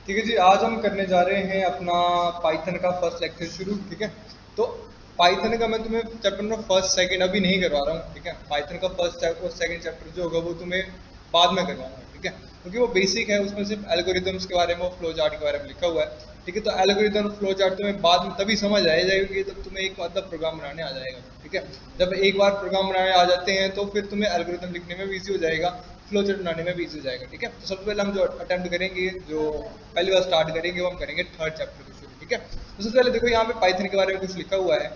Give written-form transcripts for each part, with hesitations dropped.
ठीक है जी, आज हम करने जा रहे हैं अपना पाइथन का फर्स्ट लेक्चर शुरू। ठीक है, तो पाइथन का मैं तुम्हें चैप्टर नंबर फर्स्ट सेकंड अभी नहीं करवा रहा हूँ। ठीक है, पाइथन का फर्स्ट और सेकंड चैप्टर जो होगा वो तुम्हें बाद में करवाऊंगा। ठीक है, क्योंकि वो बेसिक है, उसमें सिर्फ एल्गोरिथम्स के बारे में और फ्लो चार्ट के बारे में लिखा हुआ है। ठीक है, तो एल्गोरिथम फ्लो चार्ट तुम्हें बाद में तभी समझ आ जाएगी जब तुम्हें एक मतलब प्रोग्राम बनाने आ जाएगा। ठीक है, जब एक बार प्रोग्राम बनाने आ जाते हैं तो फिर तुम्हें एल्गोरिथम लिखने में भी ईजी हो जाएगा, फ्लो चार्ट बनाने में भी ईजी हो जाएगा। ठीक है, तो सबसे पहले हम जो अटेम्प्ट करेंगे, जो पहली बार स्टार्ट करेंगे, वो हम करेंगे थर्ड चैप्टर को शुरू। ठीक है, तो सबसे पहले देखो यहाँ पे पाइथन के बारे में कुछ लिखा हुआ है।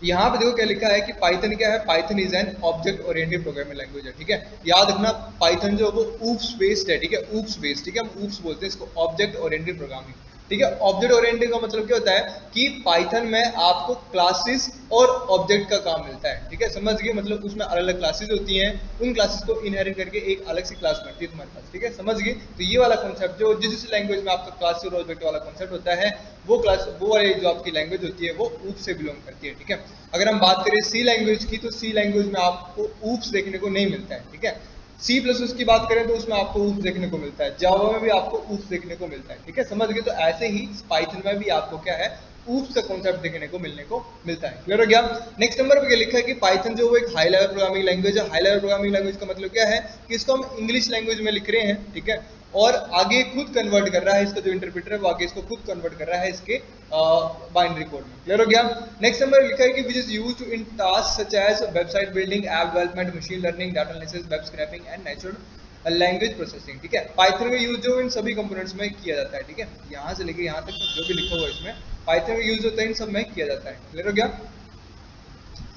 यहाँ पे देखो क्या लिखा है कि पाइथन क्या है। Python is an object oriented programming language है। ठीक है, याद रखना पाइथन जो वो ऊप्स बेस्ड है। ठीक है, ऊप्स बेस्ड। ठीक है, हम ऊप्स बोलते हैं इसको, ऑब्जेक्ट ओरिएंटेड प्रोग्रामिंग। ठीक है, ऑब्जेक्ट ओरिएंटेड का मतलब क्या होता है कि पाइथन में आपको क्लासेस और ऑब्जेक्ट का काम मिलता है। ठीक है, समझ गए, मतलब उसमें अलग अलग क्लासेस होती हैं, उन क्लासेस को इनहेरिट करके एक अलग से क्लास बनती है तुम्हारे पास। ठीक है, समझ गए। तो ये वाला कॉन्सेप्ट जो जिस लैंग्वेज में आपका क्लास और ऑब्जेक्ट वाला कॉन्सेप्ट होता है, वो क्लास वो वाली जो आपकी लैंग्वेज होती है वो ऊप से बिलोंग करती है। ठीक है, अगर हम बात करें सी लैंग्वेज की, तो सी लैंग्वेज में आपको ऊप्स देखने को नहीं मिलता है। ठीक है, सी प्लस उसकी बात करें तो उसमें आपको ऊप्स देखने को मिलता है, जावा में भी आपको ऊप्स देखने को मिलता है। ठीक है, समझ गए। तो ऐसे ही पाइथन में भी आपको क्या है, ऊप्स का कॉन्सेप्ट देखने को मिलने को मिलता है। क्लियर हो गया। नेक्स्ट नंबर पे क्या लिखा है कि पाइथन जो वो एक हाई लेवल प्रोग्रामिंग लैंग्वेज है। हाई लेवल प्रोग्रामिंग लैंग्वेज का मतलब क्या है कि इसको हम इंग्लिश लैंग्वेज में लिख रहे हैं। ठीक है, और आगे खुद कन्वर्ट कर रहा है, इसका जो इंटरप्रेटर है वो आगे इसको खुद कन्वर्ट कर रहा है इसके बाइनरी कोड में। क्लियर हो गया। नेक्स्ट नंबर लिखा है कि which is used in task such as website building, app development, machine learning, data analysis, web scraping and natural language processing. ठीक है, पाइथन में यूज जो इन सभी कंपोनेंट्स में किया जाता है। ठीक है, यहाँ से लेके यहाँ तक जो भी लिखा हुआ है इसमें पाइथन में यूज होता है, इन सब में किया जाता है। क्लियर हो गया,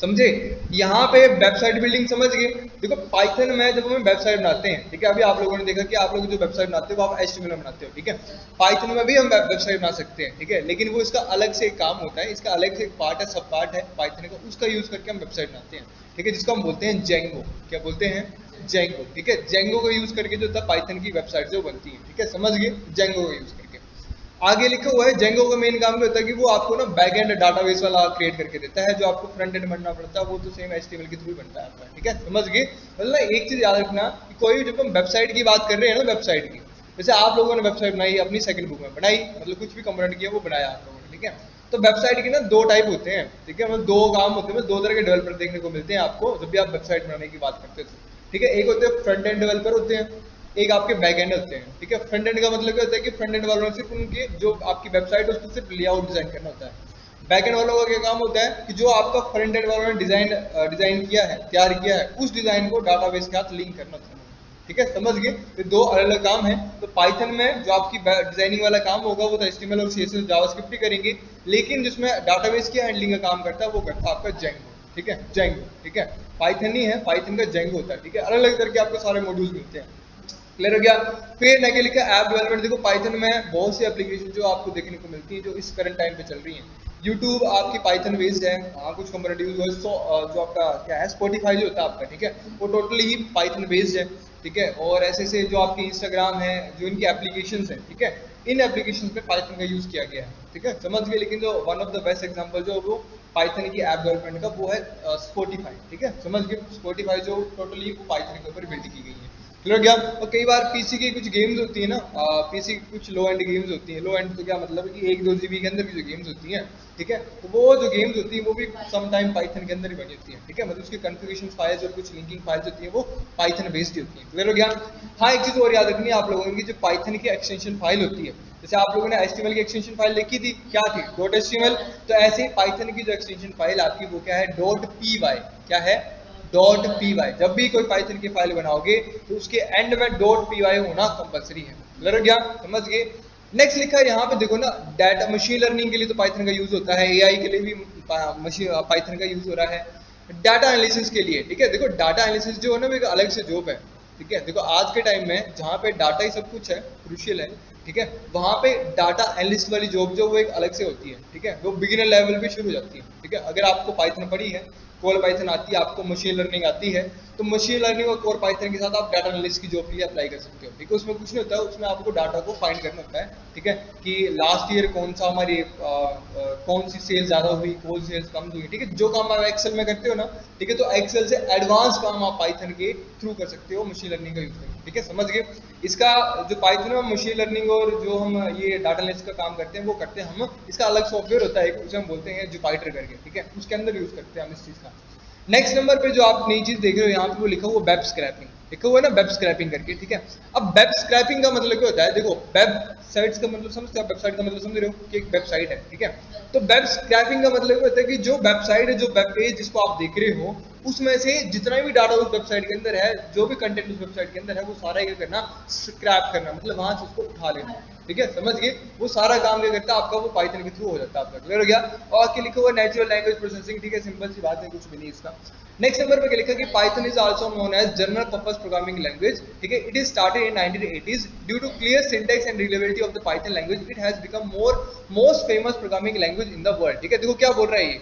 समझे। यहाँ पे वेबसाइट बिल्डिंग समझ गए। देखो पाइथन में जब हम वेबसाइट बनाते हैं, ठीक है, अभी आप लोगों ने देखा कि आप लोग जो वेबसाइट बनाते हो वो आप HTML में बनाते हो। ठीक है, पाइथन में भी हम वेबसाइट बना सकते हैं। ठीक है, लेकिन वो इसका अलग से एक काम होता है, इसका अलग से एक पार्ट है, सब पार्ट है पाइथन का, उसका यूज करके हम वेबसाइट बनाते हैं। ठीक है, जिसको हम बोलते हैं जेंगो। क्या बोलते हैं? जेंगो। ठीक है, जेंगो का यूज करके जो होता है पाइथन की वेबसाइट जो बनती है। ठीक है, समझ गए, जेंगो का यूज करके। आगे लिखा हुआ है जेंगो का मेन काम क्या होता है कि वो आपको ना बैक एंड डाटाबेस वाला क्रिएट करके देता है। जो आपको फ्रंट एंड बनना पड़ता है वो तो सेम HTML के थ्रू बनता है आपका। ठीक है, समझ गए। मतलब एक चीज याद रखना कि कोई भी जब हम वेबसाइट की बात कर रहे हैं ना, वेबसाइट की, जैसे आप लोगों ने वेबसाइट बनाई अपनी सेकंड बुक में बनाई, मतलब कुछ भी कंपोनेंट किया वो बनाया आप लोगों ने। ठीक है, तो वेबसाइट के ना दो टाइप होते हैं। ठीक है, मतलब दो काम होते हैं, दो तरह के डेवलपर देखने को मिलते हैं आपको जब भी आप वेबसाइट बनाने की बात करते हो। ठीक है, एक होते हैं फ्रंट एंड डेवलपर होते हैं, एक आपके बैक एंड होते हैं। ठीक है, फ्रंट एंड का मतलब क्या होता है कि फ्रंट एंड वालों ने सिर्फ उनके जो आपकी वेबसाइट है उसको सिर्फ लेआउट डिजाइन करना होता है। बैक एंड वालों का क्या काम होता है कि जो आपका फ्रंट एंड वालों ने डिजाइन किया है, तैयार किया है, उस डिजाइन को डाटाबेस के साथ लिंक करना होता है। ठीक है, समझ गए। तो दो अलग अलग काम है। तो पाइथन में जो आपकी डिजाइनिंग वाला काम होगा वो तो HTML और CSS जावास्क्रिप्ट ही करेंगे, लेकिन जिसमें डाटाबेस की हैंडलिंग का काम करता है वो करता है आपका जेंगो। ठीक है, जेंगो। ठीक है, पाइथन नहीं है, पाइथन का जेंगो होता है। ठीक है, अलग अलग करके आपको सारे मॉड्यूल्स मिलते हैं। क्लियर हो गया। फिर नेक्स्ट लिखा ऐप डेवलपमेंट। देखो पाइथन में बहुत सी एप्लीकेशन जो आपको देखने को मिलती है जो इस करंट टाइम पे चल रही हैं। यूट्यूब आपकी पाइथन बेस्ड है, हाँ कुछ कंपोनेंट यूज हुआ। जो आपका क्या है, स्पॉटिफाई जो होता है आपका, ठीक है, वो टोटली ही पाइथन बेस्ड है। ठीक है, और ऐसे ऐसे जो आपकी इंस्टाग्राम है, जो इनकी एप्लीकेशन है, ठीक है, इन एप्लीकेशन पे पाइथन का यूज किया गया है। ठीक है, समझ गए। लेकिन जो one of the best example जो वो पाइथन की ऐप डेवलपमेंट का वो है स्पॉटिफाई। ठीक है, समझ गए। स्पॉटिफाई जो टोटली वो पाइथन के ऊपर बिल्ड की गई है। क्लियर गया। और कई बार पीसी की कुछ गेम्स होती है ना, पीसी की कुछ लो एंड गेम्स होती है। लो एंड तो क्या मतलब है कि 1-2 GB के अंदर की जो गेम्स होती हैं, ठीक है, तो वो जो गेम्स होती है वो भी सम टाइम पाइथन के अंदर ही बनी होती है। ठीक है, मतलब उसकी कॉन्फ़िगरेशन फाइल्स और कुछ लिंकिंग फाइल्स होती है वो पाइथन बेस्ड ही होती है। क्लियर हो गया। हाँ, एक चीज और याद रखनी है आप लोगों की, जो पाइथन की एक्सटेंशन फाइल होती है, जैसे आप लोगों ने HTML की एक्सटेंशन फाइल लिखी थी, क्या थी? .html। तो ऐसे ही पाइथन की जो एक्सटेंशन फाइल आपकी वो क्या है? .py। क्या है? .py। जब भी कोई पाइथन की फाइल बनाओगे तो उसके एंड में .py होना कंपलसरी है। क्लियर हो गया, समझ गए। नेक्स्ट लिखा है यहाँ पे देखो ना, डाटा मशीन लर्निंग के लिए तो पाइथन का यूज होता है, AI के लिए भी मशीन पाइथन का यूज हो रहा है, डाटा एनालिसिस के लिए। ठीक है, देखो डाटा एनालिसिस जो है ना वो एक अलग से जॉब है। ठीक है, देखो आज के टाइम में जहाँ पे डाटा ही सब कुछ है, क्रूशियल है, ठीक है, वहाँ पे डाटा एनालिस्ट वाली जॉब जो वो एक अलग से होती है। ठीक है, वो बिगिनर लेवल पे शुरू हो जाती है। ठीक है, अगर आपको पाइथन पढ़ी है, कोर पाइथन आती है, आपको मशीन लर्निंग आती है, तो मशीन लर्निंग और कोर पाइथन के साथ आप डाटा एनालिस्ट की जॉब के लिए अप्लाई कर सकते हो। ठीक है, उसमें कुछ नहीं होता है, उसमें आपको डाटा को फाइंड करना होता है। ठीक है, कि लास्ट ईयर कौन सा हमारी कौन सी सेल ज्यादा हुई, कौन सी सेल्स कम हुई। ठीक है, जो काम आप एक्सेल में करते हो ना, ठीक है, तो एक्सेल से एडवांस काम आप पाइथन के थ्रू कर सकते हो मशीन लर्निंग का यूज करके। ठीक है, समझ गए। इसका जो पाइथन में मशीन लर्निंग और जो हम ये डाटा एनालिसिस का काम करते हैं वो करते हैं हम, इसका अलग सॉफ्टवेयर होता है उसे हम बोलते हैं जुपाइटर करके, ठीक है, उसके अंदर यूज करते हैं हम इस चीज का। नेक्स्ट नंबर पे जो आप नई चीज देख रहे हो यहाँ पे वो लिखा हुआ वेब स्क्रैपिंग, लिखा हुआ है ना वेब स्क्रैपिंग करके, ठीक है। अब वेब स्क्रैपिंग का मतलब क्या होता है, देखो वेबसाइट्स का मतलब समझते हो, वेबसाइट का मतलब समझ रहे हो कि एक वेबसाइट है, ठीक है। तो वेब स्क्रैपिंग का मतलब होता है कि जो वेबसाइट है, जो वेब पेज जिसको आप देख रहे हो, उसमें से जितना भी डाटा उस वेबसाइट के अंदर है, जो भी कंटेंट उस वेबसाइट के अंदर है, वो सारा क्या करना, स्क्रैप करना, मतलब वहां से उसको उठा लेना, ठीक है, समझ गए। वो सारा काम क्या करता है आपका, वो पाइथन के थ्रू हो जाता है आपका, क्लियर हो गया। और आगे लिखा हुआ नेचुरल लैंग्वेज प्रोसेसिंग, ठीक है, सिंपल सी बात है, कुछ भी नहीं इसका। नेक्स्ट नंबर पे लिखा कि Python is also known as general purpose programming language, ठीक है। It is started in 1980s due to clear syntax and reliability of the Python language, it has become most famous programming language in the world, ठीक है। देखो क्या बोल रहा है ये,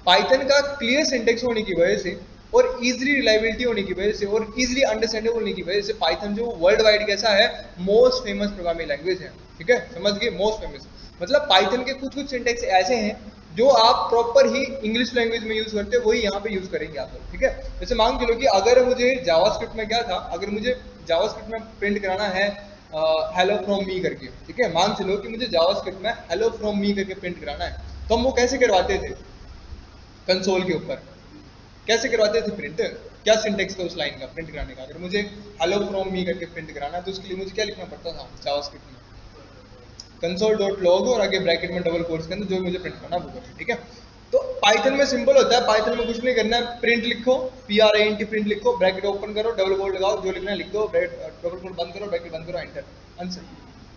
पाइथन का क्लियर सिंटैक्स होने की वजह से और इजीली रिलायबिलिटी होने की वजह से और इजीली अंडरस्टैंडेबल होने की वजह से पाइथन जो वर्ल्ड वाइड कैसा है, मोस्ट फेमस प्रोग्रामिंग लैंग्वेज है, ठीक है, समझ गए, मोस्ट फेमस। मतलब पाइथन के कुछ कुछ सिंटैक्स ऐसे हैं जो आप प्रॉपर ही इंग्लिश लैंग्वेज में यूज करते हैं, वही यहाँ पे यूज करेंगे आप लोग, ठीक है। जैसे मान के लो कि अगर मुझे जावास्क्रिप्ट में क्या था, अगर मुझे जावास्क्रिप्ट में प्रिंट कराना है हेलो फ्रॉम मी करके, ठीक है, मान चलो कि मुझे जावास्क्रिप्ट में हेलो फ्रॉम मी करके प्रिंट कराना है, तो हम वो कैसे करवाते थे, कंसोल के ऊपर कैसे करवाते थे प्रिंट, क्या सिंटेक्स था उस लाइन का प्रिंट कराने का। अगर मुझे हेलो फ्रॉम मी करके प्रिंट कराना है तो उसके लिए मुझे क्या लिखना पड़ता था जावास्क्रिप्ट में, console.log और आगे ब्रैकेट में डबल कोट्स के अंदर जो मुझे प्रिंट करना वो करना, ठीक है। तो पाइथन में सिंपल होता है, पाइथन में कुछ नहीं करना है, प्रिंट लिखो, print प्रिंट लिखो, ब्रैकेट ओपन करो, डबल कोट लगाओ, जो लिखना है लिख दो, डबल कोट बंद करो, ब्रैकेट बंद करो, एंटर, आंसर,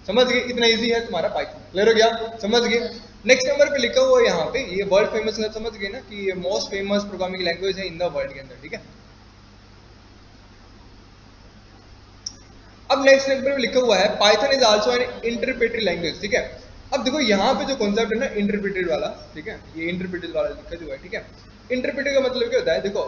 समझ गए, इतना इजी है तुम्हारा पाइथन, क्लियर हो गया, समझ गए। नेक्स्ट नंबर पे लिखा हुआ है यहाँ पे, ये वर्ल्ड फेमस है, समझ गए ना कि ये मोस्ट फेमस प्रोग्रामिंग लैंग्वेज है इन द वर्ल्ड के अंदर, ठीक है। अब नेक्स्ट नंबर पे लिखा हुआ है Python is also an interpreted language, ठीक है। अब देखो यहाँ पे जो कॉन्सेप्ट है ना इंटरप्रेटेड वाला, ठीक है, ये इंटरप्रेटेड वाला लिखा हुआ है, ठीक है। इंटरप्रेटेड का मतलब क्या होता है, देखो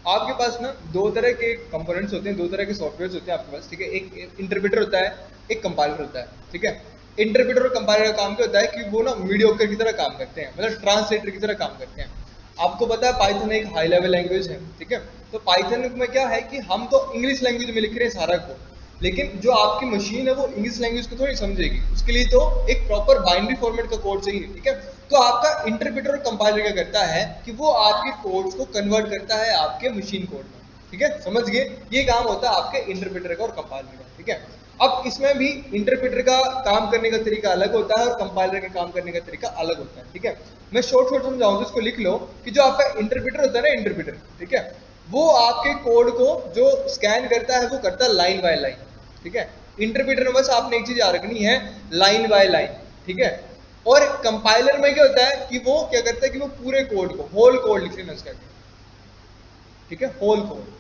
आपके पास ना दो तरह के कंपोनेंट्स होते हैं, दो तरह के सॉफ्टवेयर होते हैं आपके पास, ठीक है। एक इंटरप्रेटर होता है, एक कंपाइलर होता है, ठीक है। इंटरप्रेटर और कंपाइलर का काम क्या होता है कि वो ना मीडियोकर की तरह काम करते हैं, मतलब ट्रांसलेटर की तरह काम करते हैं। आपको पता है पाइथन एक हाई लेवल लैंग्वेज है, ठीक है। तो पाइथन में क्या है कि हम तो इंग्लिश लैंग्वेज में लिख रहे हैं सारा कोड, लेकिन जो आपकी मशीन है वो इंग्लिश लैंग्वेज को थोड़ी समझेगी, उसके लिए तो एक प्रॉपर बाइनरी फॉर्मेट का कोड चाहिए, ठीक है। तो आपका इंटरप्रेटर और कंपाइलर क्या करता है कि वो आपके कोड्स को कन्वर्ट करता है आपके मशीन कोड में, ठीक है, समझ गए। ये काम होता है आपके इंटरप्रेटर का और कंपाइलर का, ठीक है। अब इसमें भी इंटरप्रेटर का काम करने का तरीका अलग होता है और कंपाइलर का काम करने का तरीका अलग होता है, ठीक है। मैं शॉर्ट समझाऊं तो इसको लिख लो कि जो आपका इंटरप्रेटर होता है ना, इंटरप्रेटर, ठीक है, वो आपके कोड को जो स्कैन करता है वो करता है लाइन बाय लाइन, ठीक है। इंटरप्रेटर में बस आपने एक चीज याद रखनी है, लाइन बाय लाइन, ठीक है। और कंपाइलर में क्या होता है कि वो क्या करता है कि वो पूरे कोड को होल कोड लिख लेना उसका, ठीक है, होल कोड।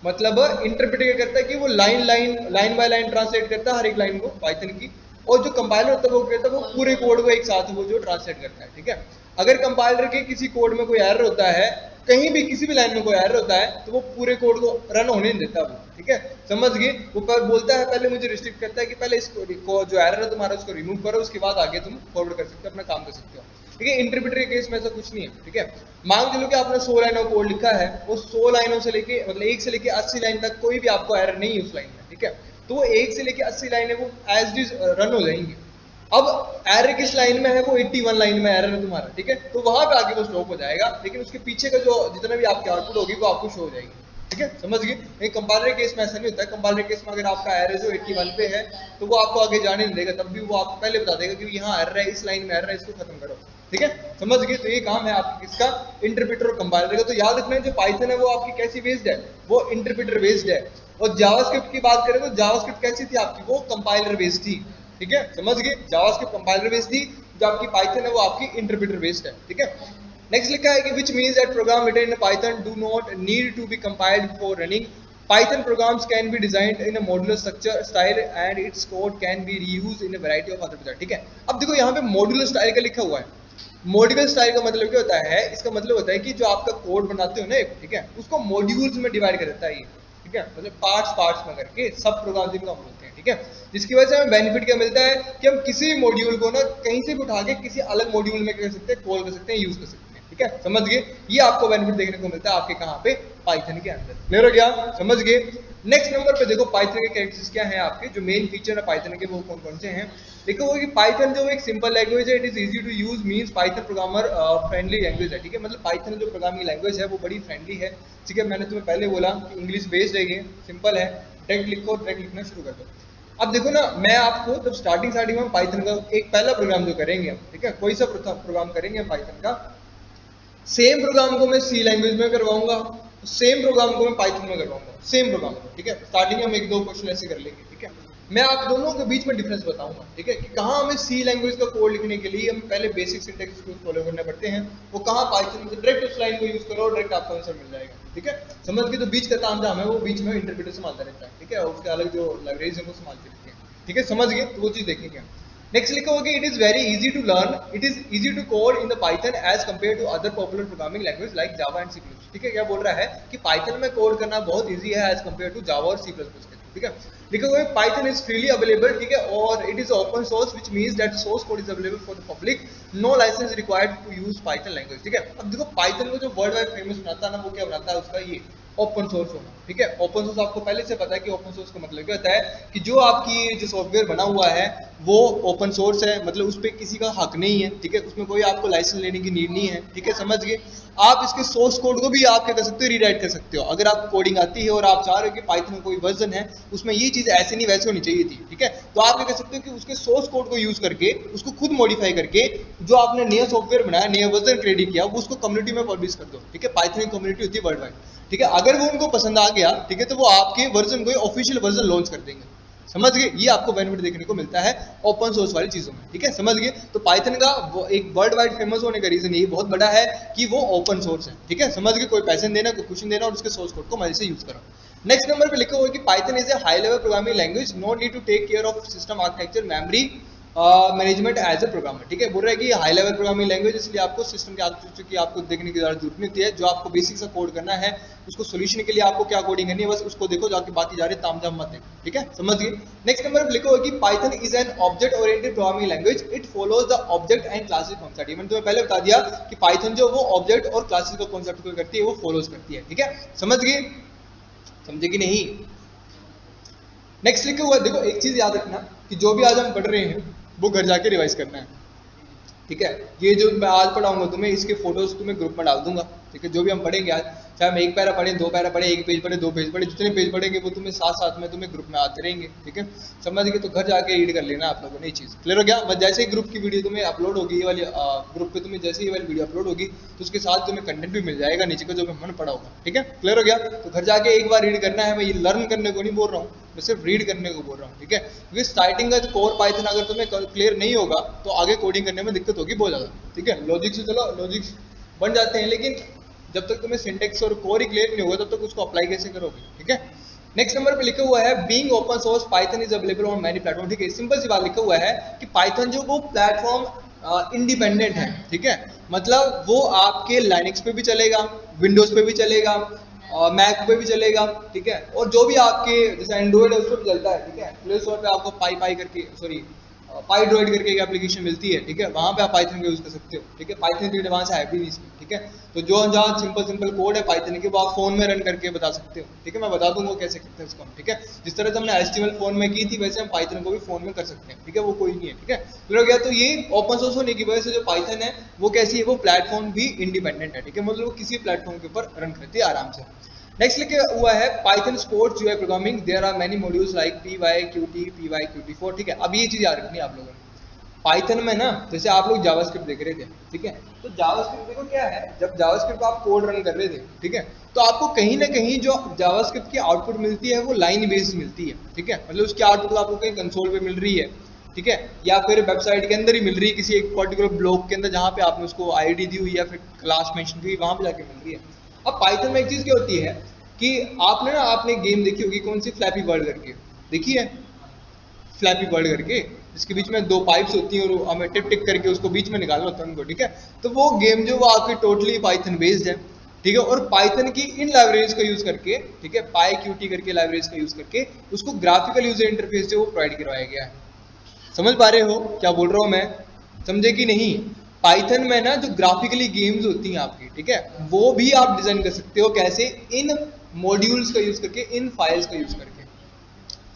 मतलब इंटरप्रेटर क्या करता है कि वो लाइन बाय लाइन ट्रांसलेट करता है हर एक लाइन को पाइथन की, और जो कंपाइलर होता है वो कहता है वो पूरे कोड को एक साथ वो जो ट्रांसलेट करता है, ठीक है। अगर कंपाइलर के किसी कोड में कोई एरर होता है, कहीं भी किसी भी लाइन में कोई एरर होता है, तो वो पूरे कोड को रन होने नहीं देता वो, ठीक है, समझ गए। वो बोलता है पहले मुझे रिस्ट्रिक्ट करता है कि पहले इसको जो एरर है तुम्हारा उसको रिमूव करो, उसके बाद आगे तुम फॉरवर्ड कर सकते हो, अपना काम कर सकते हो, ठीक है। इंटरप्रेटर के केस में ऐसा कुछ नहीं है, ठीक है। मान चलो कि आपने 100 लाइनों कोड लिखा है, वो 100 लाइनों से लेके मतलब 1 से लेके 80 लाइन तक कोई भी आपको एरर नहीं है उस लाइन में, ठीक है। तो वो 1 से लेके 80 लाइनें वो एज इट इज रन हो जाएंगी। अब एरर किस लाइन में है, वो 81 लाइन में एरर है तुम्हारा, ठीक है, तो वहां पे आगे वो स्टॉप हो जाएगा, लेकिन उसके पीछे का जो जितना भी आपकी आउटपुट होगी वो आपको शो हो जाएगी, ठीक है, समझ गए। कंपाइलर केस में ऐसा नहीं होता है, कंपाइलर केस में अगर आपका एरर जो 81 पे है तो वो आपको आगे जाने नहीं देगा, तब भी वो आपको पहले बता देगा कि यहाँ एरर है, इस लाइन में एरर है, इसको खत्म करो, ठीक है, समझ गए। तो ये काम है आपकी किसका, इंटरप्रेटर और कंपाइलर का। तो याद रखना है जो पाइथन है वो आपकी कैसी बेस्ड है, वो इंटरप्रेटर बेस्ड है। और जावास्क्रिप्ट की बात करें तो जावास्क्रिप्ट कैसी थी आपकी, वो कंपाइलर बेस्ड थी, ठीक है, समझ गए। जावास्क्रिप्ट कंपाइलर बेस्ड थी, जो आपकी पाइथन है वो आपकी इंटरप्रेटर बेस्ड है, ठीक है। नेक्स्ट लिखा है कि which means that program written in Python do not need to be compiled before running. Python programs can be designed in a modular structure style and its code can be reused in a variety of other methods, ठीक है। अब देखो यहाँ पे modular style का लिखा हुआ है। मॉड्यूलर स्टाइल का मतलब क्या होता है, इसका मतलब होता है कि जो आपका कोड बनाते हो ना, ठीक है, उसको मॉड्यूल्स में डिवाइड कर देता है ये, ठीक है, मतलब पार्ट्स में करके सब प्रोग्राम जिनको हम बोलते हैं, ठीक है। जिसकी वजह से हमें बेनिफिट क्या मिलता है कि हम किसी मॉड्यूल को ना कहीं से भी उठा के किसी अलग मॉड्यूल में कर सकते हैं, कॉल कर सकते हैं, यूज कर सकते हैं, ठीक है, समझ गए। ये आपको बेनिफिट देखने को मिलता है आपके कहाँ पे, पाइथन के अंदर, क्लियर हो गया, समझ गए। नेक्स्ट नंबर पे देखो पाइथन के कैरेक्टर्स क्या हैं आपके, जो मेन फीचर है पाइथन के वो कौन कौन से हैं। देखो कि पाइथन जो एक सिंपल लैंग्वेज है, it is easy to use, means Python programmer friendly language है, ठीक है। मतलब पाइथन जो प्रोग्रामिंग लैंग्वेज है वो बड़ी फ्रेंडली है, ठीक है। मैंने तुम्हें पहले बोला कि इंग्लिश बेस्ड है, ये सिंपल है, डायरेक्ट लिखो, डायरेक्ट लिखना शुरू कर दो। अब देखो ना, मैं आपको जब स्टार्टिंग में पाइथन का एक पहला प्रोग्राम जो करेंगे हम, ठीक है, कोई सा प्रोग्राम करेंगे हम पाइथन का, सेम प्रोग्राम को मैं सी लैंग्वेज में करवाऊंगा, सेम प्रोग्राम को मैं पाइथन में करवाऊंगा, सेम प्रोग्राम को, ठीक है। स्टार्टिंग में हम एक दो क्वेश्चन ऐसे कर लेंगे, ठीक है। मैं आप दोनों के बीच में डिफरेंस बताऊंगा, ठीक है, कि कहाँ हमें सी लैंग्वेज का कोड लिखने के लिए हमें पहले बेसिक सिंटैक्स को फॉलो करने पड़ते हैं, वो कहाँ पाइथन में डायरेक्ट उस लाइन को यूज करो, डायरेक्ट आपको आंसर मिल जाएगा, ठीक है। समझ के, तो बीच का ताम झाम है वो बीच में इंटरप्रेटर संभालता रहता है, ठीक है, उसके अलग जो लाइब्रेरीज है वो संभालते रहते हैं, ठीक है, समझ गए, तो वो चीज देखेंगे। नेक्स्ट लिखा होगा, it is very easy to learn, it is easy to code in the Python as compare to other popular programming language like Java and C plus, ठीक है। क्या बोल रहा है कि पाइथन में कोड करना बहुत इजी है एज कंपेयर टू जावा और सी प्लस प्लस, ठीक है। लिखा हुआ है पाइथन इज फ्रीली अवेलेबल, ठीक है, और it is open source which means that source code is available for the public, no license required to use Python language, ठीक है। अब देखो पाइथन को जो वर्ल्ड वाइड फेमस बनाता है ना, वो क्या बनाता है उसका, ये ओपन सोर्स होना, ठीक है। ओपन सोर्स आपको पहले से पता है कि ओपन सोर्स का मतलब क्या होता है, कि जो आपकी जो सॉफ्टवेयर बना हुआ है वो ओपन सोर्स है, मतलब उस पर किसी का हक नहीं है, ठीक है, उसमें कोई आपको लाइसेंस लेने की नीड नहीं है, ठीक है, समझ गए। आप इसके सोर्स कोड को भी आप क्या कर सकते हो, रीराइट कर सकते हो। अगर आप कोडिंग आती है और आप चाह रहे हो कि पाइथन में कोई वर्जन है उसमें ये चीज ऐसे नहीं वैसे होनी चाहिए थी, ठीक है, तो आप क्या कर सकते हो कि उसके सोर्स कोड को यूज करके उसको खुद मॉडिफाई करके जो आपने नया सॉफ्टवेयर बनाया, नया वर्जन क्रिएट किया, वो उसको कम्युनिटी में पब्लिश कर दो, ठीक है। पाइथन की कम्युनिटी होती है वर्ल्ड वाइड, ठीक है। अगर वो उनको पसंद आ गया, ठीक है, तो वो आपके वर्जन को ऑफिशियल वर्जन लॉन्च कर देंगे, समझ गए। ये आपको बेनिफिट देखने को मिलता है ओपन सोर्स वाली चीजों में, ठीक है, समझ गए। तो पाइथन का वो एक वर्ल्ड वाइड फेमस होने का रीजन ये बहुत बड़ा है कि वो ओपन सोर्स है, ठीक है, समझ गए। कोई पैसे देना, कोई कुछ नहीं देना, और उसके सोर्स कोड को मजे से यूज करो। नेक्स्ट नंबर पे लिखा हुआ है कि Python is a high level programming language, no need to take care of system architecture, memory management as a programmer, ठीक है। बोल रहा है कि हाई लेवल प्रोग्रामिंग लैंग्वेज, इसलिए आपको सिस्टम के आर्किटेक्चर की आपको देखने की जरूरत नहीं होती है। जो आपको बेसिक सा कोड करना है, उसको सोल्यूशन के लिए आपको क्या कोडिंग करनी है बस उसको देखो, जाके बाकी जा रहे तामझाम मत देखो, ठीक है, समझिए। नेक्स्ट नंबर पर लिखो कि Python is an object oriented programming language, it follows the object and classes concept. मैंने तुम्हें पहले बता दिया कि पाइथन जो वो ऑब्जेक्ट और क्लासेस का कॉन्सेप्ट को करती है, वो फॉलोज करती है, ठीक है, समझ गए, समझे कि नहीं। नेक्स्ट लिखा हुआ, देखो एक चीज याद रखना कि जो भी आज हम पढ़ रहे हैं वो घर जाके रिवाइज करना है, ठीक है। ये जो मैं आज पढ़ाऊंगा तुम्हें, इसके फोटोज तुम्हें ग्रुप में डाल दूंगा, ठीक है। जो भी हम पढ़ेंगे आज, चाहे हम एक पैरा पढ़े, दो पैरा पढ़े, एक पेज पढ़े, दो पेज पढ़े, जितने पेज पढ़ेंगे वो तुम्हें साथ साथ में तुम्हें ग्रुप में आते रहेंगे, ठीक है, समझ गए। तो घर जाके रीड कर लेना आप लोगों ने, ये चीज क्लियर हो गया। बस जैसे ही ग्रुप की वीडियो तुम्हें अपलोड होगी, ये वाली ग्रुप पे तुम्हें जैसे ही वाली वीडियो अपलोड होगी, तो उसके साथ तुम्हें कंटेंट भी मिल जाएगा नीचे का जो हमने पढ़ा होगा, ठीक है, क्लियर हो गया। तो घर जाके एक बार रीड करना है, मैं ये लर्न करने को नहीं बोल रहा हूँ, मैं सिर्फ रीड करने को बोल रहा हूँ, ठीक है। क्योंकि स्टार्टिंग का कोर पाइथन अगर तुम्हें क्लियर नहीं होगा तो आगे कोडिंग करने में दिक्कत होगी बहुत ज्यादा, ठीक है। लॉजिक से चलो, लॉजिक्स बन जाते हैं, लेकिन जब तक तुम्हें सिंटेक्स और कोर ही क्लियर नहीं होगा तब तक उसको अप्लाई कैसे करोगे, ठीक है। नेक्स्ट नंबर पे लिखा हुआ है being open source Python is available on many platform, ठीक है। सिंपल सी बात लिखा हुआ है कि पाइथन जो वो प्लेटफॉर्म इंडिपेंडेंट है, ठीक है, मतलब वो आपके लाइनक्स पे भी चलेगा, विंडोज पे भी चलेगा, मैक पे भी चलेगा, ठीक है, और जो भी आपके जैसे एंड्रॉइड है उस पर भी चलता है, ठीक है। प्ले स्टोर पे आपको पाईड्रॉइड करके एक एप्लीकेशन मिलती है, ठीक है, वहां पे आप पाइथन का यूज कर सकते हो, ठीक है। पाइथन की एडवांस है भी नहीं इसमें, ठीक है। तो जो जहाँ सिंपल कोड है पाइथन के वो आप फोन में रन करके बता सकते हो, ठीक है। मैं बता दूंगा कैसे करते हैं उसको, ठीक है। जिस तरह से हमने HTML फोन में की थी वैसे हम पाइथन को भी फोन में कर सकते हैं, ठीक है, वो कोई नहीं है, ठीक है, क्लियर हो गया। तो ये ओपन सोर्स होने की वजह से जो पाइथन है वो कैसी है, वो प्लेटफॉर्म भी इंडिपेंडेंट है, ठीक है, मतलब वो किसी प्लेटफॉर्म के ऊपर रन करती है आराम से। नेक्स्ट लिखा हुआ है Python supports UI programming, there are many modules like PyQt, PyQt4, ठीक है। अब ये चीज याद रखनी है आप लोगों ने, पाइथन में ना जैसे आप लोग जावास्क्रिप्ट देख रहे थे, ठीक है, तो जावास्क्रिप्ट देखो क्या है, जब जावास्क्रिप्ट आप कोड रन कर रहे थे, ठीक है, तो आपको कहीं ना कहीं जो जावास्क्रिप्ट की आउटपुट मिलती है वो लाइन बेस्ड मिलती है, ठीक है, मतलब उसकी आउटपुट आपको कहीं कंसोल पे मिल रही है, ठीक है, या फिर वेबसाइट के अंदर ही मिल रही है किसी एक पर्टिकुलर ब्लॉक के अंदर जहाँ पे आपने उसको आईडी दी हुई या फिर क्लास मेंशन की हुई वहां पे जाके मिल रही है। अब पाइथन में एक चीज क्या होती है कि आपने गेम देखी होगी कौन सी, फ्लैपी वर्ल्ड करके, देखी है फ्लैपी वर्ल्ड करके, जिसके बीच में दो पाइप्स होती हैं और हमें टिप टिक करके उसको बीच में निकालना होता है उनको, ठीक है। तो वो गेम जो वो आपकी टोटली पाइथन बेस्ड है, ठीक है, और पाइथन की इन लाइब्रेरीज का यूज करके, ठीक है, PyQt करके लाइब्रेरीज का यूज करके उसको ग्राफिकल यूजर इंटरफेस जो वो प्रोवाइड करवाया गया है। समझ पा रहे हो क्या बोल रहा हूं मैं, समझे कि नहीं। पाइथन में ना जो ग्राफिकली गेम्स होती हैं आपकी, ठीक है, वो भी आप डिजाइन कर सकते हो कैसे, इन मॉड्यूल्स का यूज करके, इन फाइल्स का यूज करके।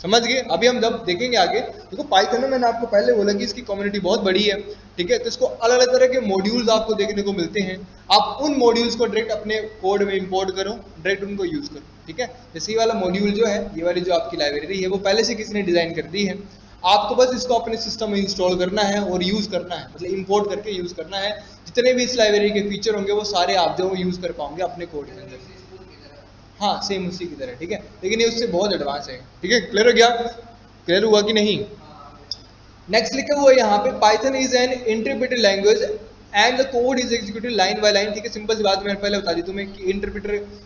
समझ गए? अभी हम जब देखेंगे आगे, देखो पाइथन में मैंने आपको पहले बोला कि इसकी कम्युनिटी बहुत बड़ी है, ठीक है, तो इसको अलग अलग तरह के मॉड्यूल्स आपको देखने को मिलते हैं। आप उन मॉड्यूल्स को डायरेक्ट अपने कोड में इंपोर्ट करो, डायरेक्ट उनको यूज करो, ठीक है। जैसे ये वाला मॉड्यूल जो है, ये वाली जो आपकी लाइब्रेरी है, वो पहले से किसी ने डिजाइन कर दी है, आपको बस इसको अपने सिस्टम में इंस्टॉल करना है और यूज करना है, मतलब इंपोर्ट करके यूज करना है। जितने भी इस लाइब्रेरी के फीचर होंगे वो सारे आप जो यूज कर पाओगे अपने कोड के अंदर। हाँ, सेम उसी की तरह, ठीक है, लेकिन ये उससे बहुत एडवांस है, ठीक है। क्लियर हो गया? क्लियर हुआ कि नहीं? नेक्स्ट लिखा हुआ है यहाँ पे, Python is an interpreted language and the code is executed line by line, ठीक है। सिंपल सी बात मैंने पहले बता दी तुम्हें कि इंटरप्रेटर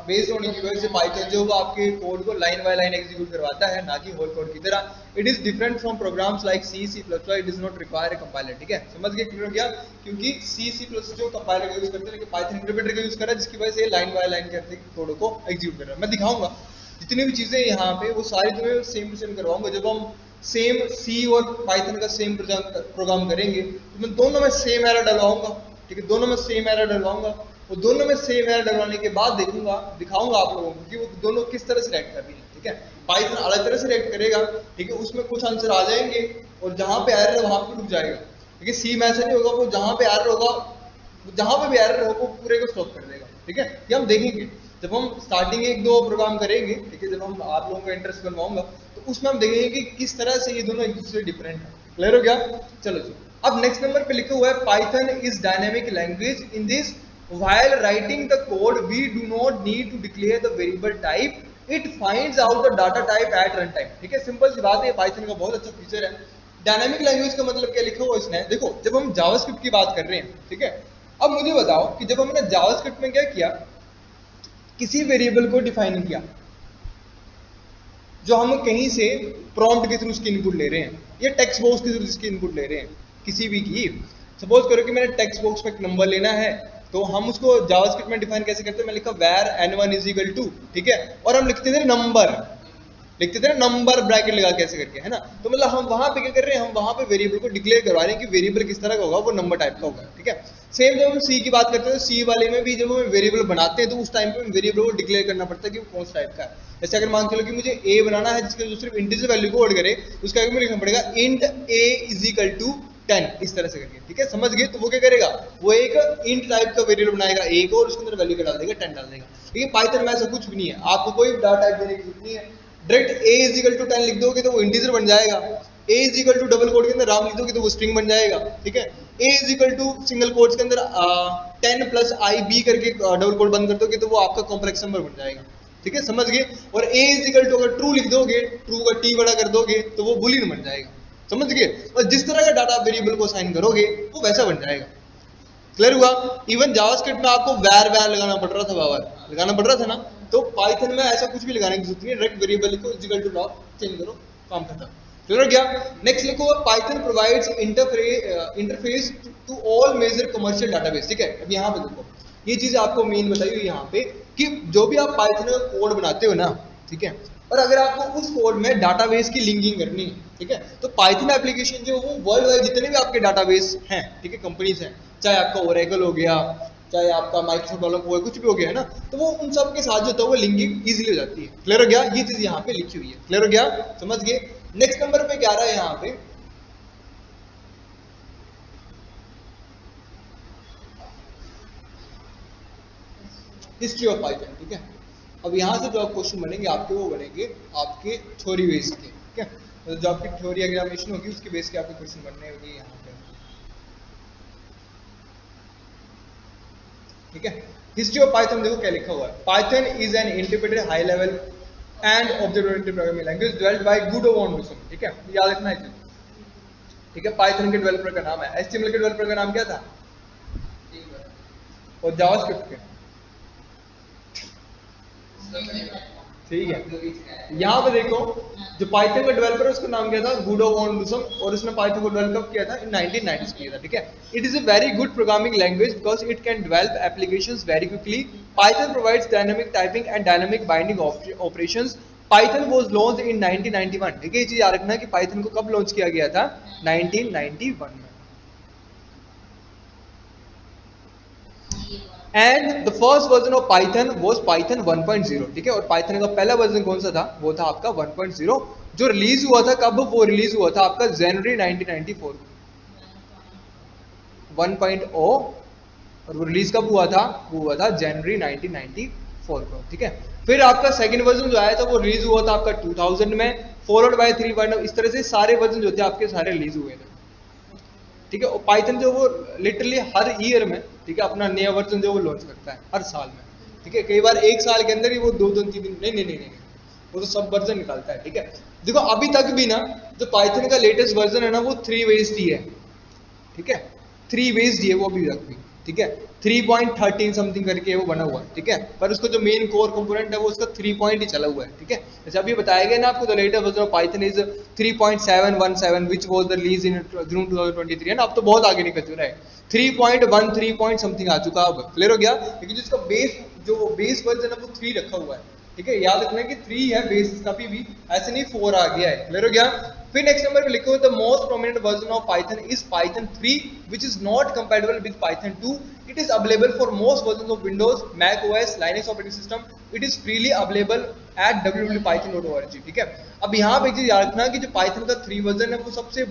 बेस्ड होने की वजह से पाइथन जो वो आपके कोड को लाइन बाय लाइन एग्जीक्यूट करवाता है, ना कि होल कोड की तरह। It is different from programs like C, C plus plus, it is not require a compiler, ठीक है। समझ गए? क्लियर हो गया? क्योंकि सी, सी प्लस जो कंपाइलर का यूज करते हैं, लेकिन पाइथन इंटरप्रेटर का यूज कर रहा है, जिसकी वजह से लाइन बाय लाइन करके कोड को एग्जीक्यूट कर रहा है। मैं दिखाऊंगा जितनी भी चीजें यहाँ पे, वो सारी तुम्हें सेम टू सेम करवाऊंगा। जब हम सेम सी और पाइथन का सेम प्रोग्राम करेंगे तो मैं दोनों में सेम एरर डलवाऊंगा, ठीक है, दोनों में सेम एरर डलवाऊंगा, और दोनों में सेम एरर डलवाने के बाद देखूंगा, दिखाऊंगा आप लोगों को कि वो दोनों किस तरह से रिएक्ट कर रही है, ठीक है। पाइथन अलग तरह से रिएक्ट करेगा, ठीक है, उसमें कुछ आंसर आ जाएंगे और जहां पे एरर है वहां पे रुक जाएगा, ठीक है। सी में ऐसा नहीं होगा, वो जहां पे एरर होगा, जहां पे भी एरर होगा वो पूरे को स्टॉप कर देगा, ठीक है। ये हम देखेंगे जब हम स्टार्टिंग एक दो प्रोग्राम करेंगे, ठीक है, जब हम आप लोगों का इंटरेस्ट बनवाऊंगा तो उसमें हम देखेंगे कि किस तरह से ये दोनों एक दूसरे से डिफरेंट है। क्लियर हो गया? चलो जी, अब नेक्स्ट नंबर पे लिखा हुआ है, Python is dynamic language in this while writing the code we do not need to declare the variable type, it finds out the data type at run time, ठीक है। सिंपल सी बात है, Python का बहुत अच्छा फीचर है। Dynamic language का मतलब क्या लिखा हुआ इसने, देखो जब हम जावास्क्रिप्ट की बात कर रहे हैं, ठीक है, अब मुझे बताओ कि जब हमने जावास्क्रिप्ट में क्या किया, किसी वेरिएबल को डिफाइन किया, जो हम कहीं से प्रॉम्प्ट के थ्रू उसकी इनपुट ले रहे हैं, या टेक्स्ट बॉक्स के थ्रू इसकी इनपुट ले रहे हैं, किसी भी की। सपोज करो कि मैंने टेक्स्ट बॉक्स में एक नंबर लेना है, तो हम उसको जावास्क्रिप्ट में डिफाइन कैसे करते हैं, मैं लिखा where n1 is equal to, ठीक है, और हम लिखते थे नंबर, लिखते थे ना नंबर ब्रैकेट लगा कैसे करके, है ना। तो मतलब हम वहां पे क्या कर रहे हैं, हम वहां पे वेरिएबल को डिक्लेयर करवा रहे हैं कि वेरिएबल किस तरह का होगा, वो नंबर टाइप का होगा, ठीक है। सेम जब हम सी की बात करते हैं, तो सी वाले में भी जब हम वेरिएबल बनाते हैं तो उस टाइम पे वेरिएबल को डिक्लेयर करना पड़ता है कि वो कौन सा टाइप का है। जैसे अगर मान चलो कि मुझे ए बनाना है जिसके जो सिर्फ इंटीजर वैल्यू को होल्ड करे, उसका मुझे लिखना पड़ेगा int a is equal to 10, इस तरह से करके, ठीक है। समझ गए? तो वो क्या करेगा, वो एक इंट टाइप का वेरिएबल बनाएगा ए को, और उसके अंदर वैल्यू डाल देगा 10 डाल देगा, ठीक है। पाइथन में ऐसा कुछ भी नहीं है, आपको कोई डाटा टाइप देने की जरूरत नहीं है, direct A is equal to 10 लिख दोगे तो वो इंटीजर बन जाएगा, A is equal to double quote के अंदर राम लिख दोगे तो वो स्ट्रिंग बन जाएगा, ठीक है। A is equal to single quotes के अंदर 10 प्लस आई बी करके डबल कोड बंद कर दोगे तो वो आपका कॉम्प्लेक्स नंबर बन जाएगा, ठीक है। समझ गए? और ए इज इक्वल टू अगर ट्रू लिख दोगे, ट्रू का टी बड़ा कर दोगे तो वो बुलियन बन जाएगा, समझ गए। और जिस तरह का डाटा वेरिएबल को असाइन करोगे वो वैसा बन जाएगा। क्लियर हुआ? इवन जावास्क्रिप्ट में आपको वैर लगाना पड़ रहा था, बार लगाना पड़ रहा था ना, तो पाइथन में ऐसा कुछ भी लगाने की जरूरत नहीं है, डायरेक्ट वेरिएबल को is equal to dot change करो, काम खत्म। क्लियर हो गया? नेक्स्ट लिखो, Python provides interface to all major commercial database, ठीक है। अब यहाँ पे देखो, ये चीज आपको मेन बताई हुई यहाँ पे कि जो भी आप पाइथन का कोड बनाते हो ना, ठीक है, और अगर आपको उस कोड में डाटाबेस की लिंकिंग करनी है, ठीक है, तो पाइथन एप्लीकेशन जो वो वर्ल्ड वाइड जितने भी आपके डाटाबेस हैं, ठीक है, कंपनीज हैं, चाहे आपका ओरेकल हो गया, चाहे आपका माइक्रोसॉफ्ट डेवलप हो, कुछ भी हो गया है ना, तो वो उन सब के साथ जो होता है वो लिंकिंग इजीली हो जाती है। क्लियर हो गया? ये चीज यहाँ पे लिखी हुई है। क्लियर हो गया? समझ गए? नेक्स्ट नंबर पे क्या रहा है यहाँ पे, हिस्ट्री ऑफ पाइथन, ठीक है। अब यहाँ से जो आप क्वेश्चन बनेंगे आपके, वो बनेंगे आपके थ्योरी बेस के, ठीक है। तो जो आपकी थ्योरी एग्जामिनेशन होगी उसके बेस के आपके क्वेश्चन बनने होंगे यहाँ पे, ठीक है। हिस्ट्री ऑफ पाइथन देखो क्या लिखा हुआ है, Python is an interpreted high level and object oriented programming language developed by Guido van Rossum, ठीक है, याद रखना है, ठीक है। पाइथन के डेवलपर का नाम है, एचटीएमएल के डेवलपर का नाम क्या था, और जावास्क्रिप्ट के, ठीक है। यहाँ पे देखो जो पाइथन का डेवलपर है उसका नाम क्या था, गुडो वॉन लुसन, और उसने पाइथन को डेवलप किया था इन 1990s किया था, ठीक है। It is a very good programming language because it can develop applications very quickly. Python provides dynamic typing and dynamic binding operations. Python was launched in 1991, ठीक है। ये चीज याद रखना कि पाइथन को कब लॉन्च किया गया था, 1991 में। And the first version of Python was Python 1.0, ठीक है। और पाइथन का पहला वर्जन कौन सा था, वो था आपका 1.0, जो रिलीज हुआ था कब, वो रिलीज हुआ था आपका जनवरी 1994 1.0, और वो रिलीज कब हुआ था, वो हुआ था जनवरी 1994 को, ठीक है। फिर आपका सेकंड वर्जन जो आया था वो रिलीज हुआ था आपका 2000 में, फॉलोड बाय 3.0। इस तरह से सारे वर्जन जो थे आपके सारे रिलीज हुए थे, ठीक है। और पाइथन जो वो लिटरली हर ईयर में, ठीक है, अपना नया वर्जन जो वो लॉन्च करता है हर साल में, ठीक है। कई बार एक साल के अंदर ही वो 2-3 दिन, नहीं, वो तो सब वर्जन निकालता है, ठीक है। देखो अभी तक भी ना जो पाइथन का लेटेस्ट वर्जन है ना वो 3 वेज दी है, ठीक है, 3 वेज दिए वो अभी तक भी, ठीक है। 3.13 समथिंग करके वो बना हुआ है, ठीक है। पर उसको जो मेन कोर कंपोनेंट है वो उसका 3 पॉइंट ही चला हुआ है, ठीक है। जैसे अभी बताया गया ना आपको, the latest version of Python is 3.717 which was the release in June 2023 है ना। अब तो बहुत आगे निकल चुका है, 3.13 पॉइंट समथिंग आ चुका है, अब क्लियर हो गया। लेकिन जिसका बेस वर्जन है वो 3 रखा हुआ है, ठीक है। याद रखना कि 3 है बेस, कभी भी ऐसे नहीं 4 आ गया है, क्लियर हो गया। फिर नेक्स्ट नंबर पे लिखो, the most prominent version of Python is Python 3 which is not compatible with Python 2। It is available for most versions of Windows, Mac OS, Linux operating system. It is freely available at www.python.org, ठीक है। अब यहाँ पे एक चीज याद रखना कि जो पाइथन का 3 वर्जन है वो सबसे